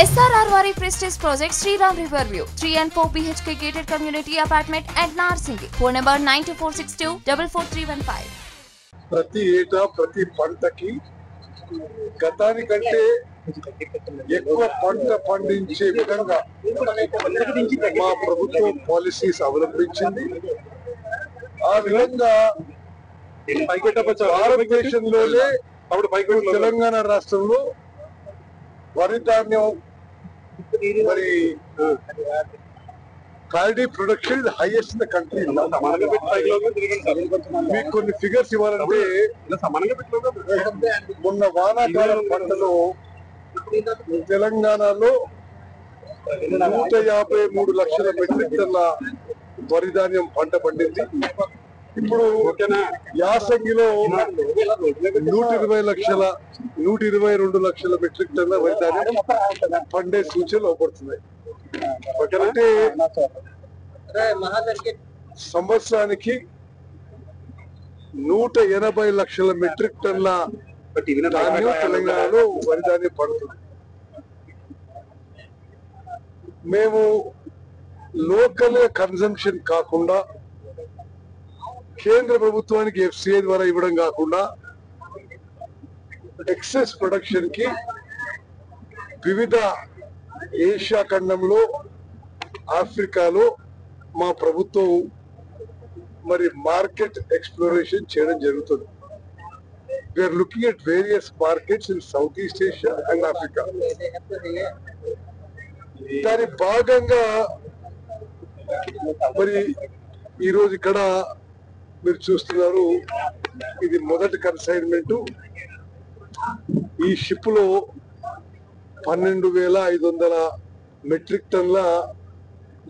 SRR Vari Prestige Project Sriram Riverview 3 and 4 BHK gated community apartment at Narsingi. Phone number 92462 44315. ప్రతి ఏటా ప్రతి పంటకి గతానికంటే ఎక్కువ పంట పండించే విధంగా మా ప్రభుత్వం పాలసీస్ అవలంబించింది. ఆ విధంగా భారతదేశంలోనే తెలంగాణ రాష్ట్రంలో వరి ధాన్యం మరి paddy production highest in the country. మీకు కొన్ని ఫిగర్స్ ఇవ్వాలంటే మొన్న వానాకాలం పంటలో తెలంగాణలో 153 లక్షల మెట్రిక్ టన్ల వరి ధాన్యం పంట పండింది. ఇప్పుడు యాసంగిలో 122 లక్షల మెట్రిక్ టన్ల వరి ధాన్యం పండే సూచనలు అవపడుతున్నాయి. అంటే సంవత్సరానికి 180 లక్షల మెట్రిక్ టన్ల ధాన్యం తెలంగాణలో వరి ధాన్యం పడుతుంది. మేము లోకల్ కన్సంప్షన్ కాకుండా కేంద్ర ప్రభుత్వానికి FCI ద్వారా ఇవ్వడం కాకుండా ఎక్సెస్ ప్రొడక్షన్ కి వివిధ ఏషియా ఖండంలో ఆఫ్రికాలో మా ప్రభుత్వం మరి మార్కెట్ ఎక్స్ప్లోరేషన్ చేయడం జరుగుతుంది. We're looking at various markets in South East Asia and Africa. దాని భాగంగా మరి ఈరోజు ఇక్కడ మీరు చూస్తున్నారు, ఇది మొదటి కన్సైన్మెంట్. ఈ షిప్ లో 12,500 మెట్రిక్ టన్ల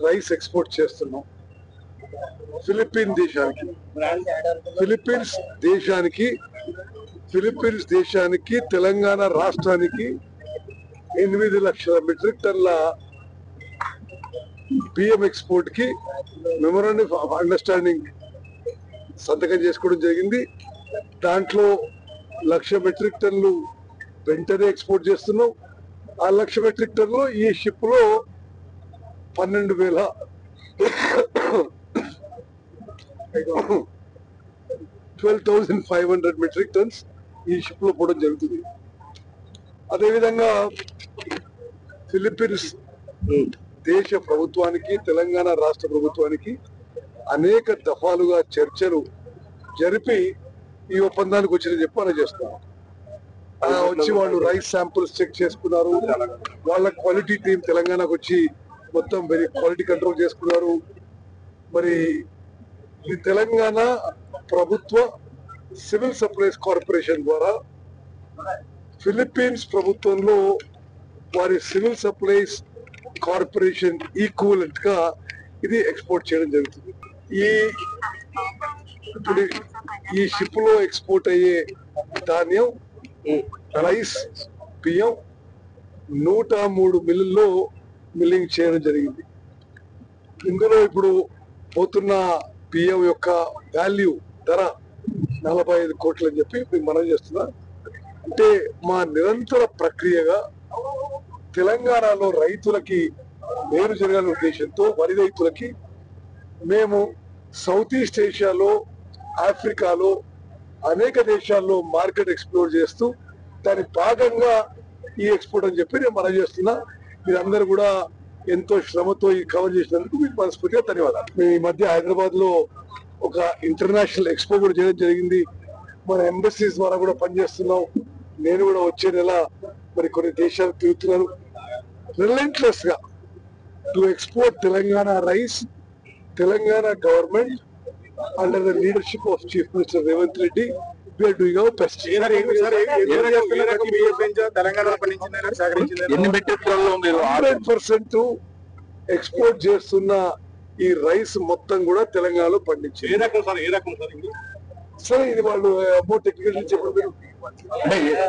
రైస్ ఎక్స్పోర్ట్ చేస్తున్నాం ఫిలిప్పీన్స్ దేశానికి తెలంగాణ రాష్ట్రానికి 8 లక్షల మెట్రిక్ టన్ల బియ్యం ఎక్స్పోర్ట్ కి మెమోరాండం ఆఫ్ అండర్స్టాండింగ్ సంతకం చేసుకోవడం జరిగింది. దాంట్లో 1,00,000 మెట్రిక్ టన్లు వెంటనే ఎక్స్పోర్ట్ చేస్తున్నాం. ఆ 1,00,000 మెట్రిక్ టన్లో ఈ షిప్ లో 12,500 మెట్రిక్ టన్స్ ఈ షిప్ లో పోవడం జరుగుతుంది. అదేవిధంగా ఫిలిప్పీన్స్ దేశ ప్రభుత్వానికి తెలంగాణ రాష్ట్ర ప్రభుత్వానికి అనేక దఫాలుగా చర్చలు జరిపి ఈ ఒప్పందానికి వచ్చిన చెప్పాలని చేస్తున్నాం. వచ్చి వాళ్ళు రైస్ శాంపుల్స్ చెక్ చేసుకున్నారు. వాళ్ళ క్వాలిటీ టీం తెలంగాణకు వచ్చి మొత్తం వెరీ క్వాలిటీ కంట్రోల్ చేసుకున్నారు. మరి ఈ తెలంగాణ ప్రభుత్వ సివిల్ సప్లైస్ కార్పొరేషన్ ద్వారా ఫిలిప్పీన్స్ ప్రభుత్వంలో వారి సివిల్ సప్లైస్ కార్పొరేషన్ ఈక్వలెంట్ గా ఇది ఎక్స్పోర్ట్ చేయడం జరుగుతుంది. ఇప్పుడు ఈ షిప్ లో ఎక్స్పోర్ట్ అయ్యే ధాన్యం రైస్ బియ్యం 103 మిల్లుల్లో మిల్లింగ్ చేయడం జరిగింది. ఇందులో ఇప్పుడు పోతున్న బియ్యం యొక్క వాల్యూ ధర 45 కోట్లు అని చెప్పి మీకు మనం చేస్తున్నా. అంటే మా నిరంతర ప్రక్రియగా తెలంగాణలో రైతులకి మేలు జరగాలనే ఉద్దేశంతో వరి రైతులకి మేము సౌత్ ఈస్ట్ ఏషియాలో ఆఫ్రికాలో అనేక దేశాల్లో మార్కెట్ ఎక్స్ప్లోర్ చేస్తూ దాని భాగంగా ఈ ఎక్స్పోర్ట్ అని చెప్పి నేను మనం చేస్తున్నా. మీరందరూ కూడా ఎంతో శ్రమతో ఈ కవర్ చేసినందుకు మీకు మనస్ఫూర్తిగా ధన్యవాదాలు. మేము ఈ మధ్య హైదరాబాద్ లో ఒక ఇంటర్నేషనల్ ఎక్స్పో కూడా చేయడం జరిగింది. మన ఎంబసీస్ ద్వారా కూడా పనిచేస్తున్నాం. నేను కూడా వచ్చే నెల మరి కొన్ని దేశాలు తిరుగుతున్నాను. రిలెంట్లెస్ గా to export Telangana rice. Telangana government under the leadership of Chief Minister Revanth Reddy, we are doing our best. 100% export చేస్తున్న ఈ రైస్ మొత్తం కూడా తెలంగాణలో పండించారు. సరే, ఇది వాళ్ళు అమౌంట్ టెక్నికల్ చెప్పడం.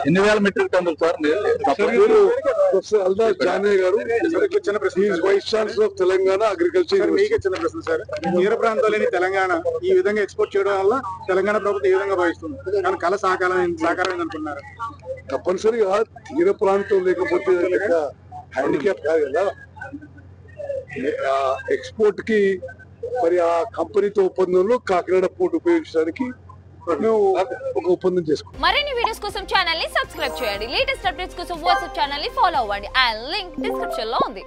ఎన్ని వేల మెట్రిక్ టన్నులు సార్? ప్రొఫెసర్ అల్దాస్ జానే గారు, vice chancellor of Telangana agriculture. మీకే చిన్న ప్రశ్న సార్, తీర ప్రాంతాలని తెలంగాణ ఈ విధంగా ఎక్స్పోర్ట్ చేయడం వల్ల తెలంగాణ ప్రభుత్వం ఏ విధంగా భావిస్తుంది? కానీ కళ సాకారం అనుకున్నారు. తప్పనిసరిగా తీర ప్రాంతం లేకపోతే హ్యాండిక్యాప్ కాదు కదా. ఎక్స్పోర్ట్ కి మరి ఆ కంపెనీతో ఒప్పందంలో కాకినాడ పోర్ట్ ఉపయోగించడానికి మేము ఒక ఒప్పందం చేసుకున్నాం. మరిన్ని వీడియోస్ కోసం ఛానల్ ని సబ్స్క్రైబ్ చేయండి. లేటెస్ట్ అప్డేట్స్ కోసం వాట్సాప్ ఛానల్ ని ఫాలో అవ్వండి. ఆ లింక్ డిస్క్రిప్షన్ లో ఉంది.